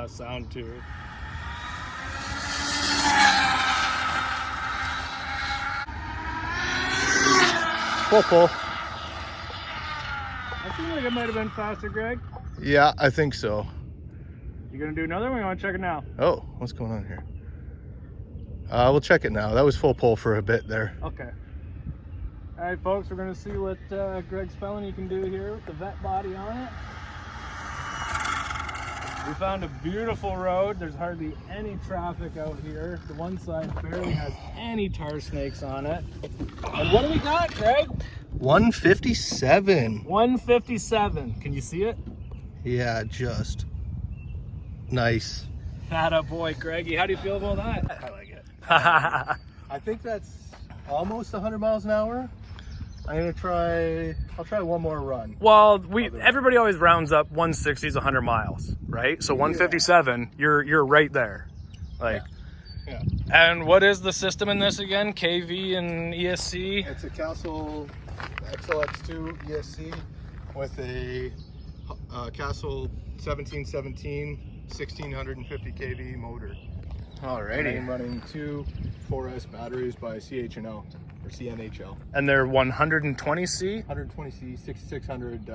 that sound too. Full pull. I feel like it might have been faster, Greg. Yeah, I think so. You gonna do another one? You want to check it now? Oh, what's going on here? We'll check it now. That was full pull for a bit there. Okay. All right, folks, we're gonna see what Greg's Felony can do here with the vet body on it. We found a beautiful road. There's hardly any traffic out here. The one side barely has any tar snakes on it. And what do we got, Greg? 157. 157. Can you see it? Yeah, just nice. Atta boy, Greggy. How do you feel about that? I like it. I think that's almost 100 miles an hour. I'll try one more run. Well, everybody always rounds up 160 is 100 miles, right? So 157, you're right there. Like, yeah. And what is the system in this again? KV and ESC? It's a Castle XLX2 ESC with a Castle 1717 1650 kV motor. Alrighty. I'm running two 4S batteries by CHNO or CNHL. And they're 120C? 120C 6600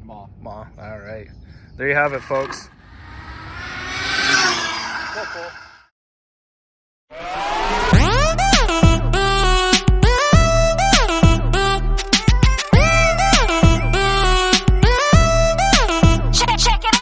mAh. All right. There you have it, folks. Cool.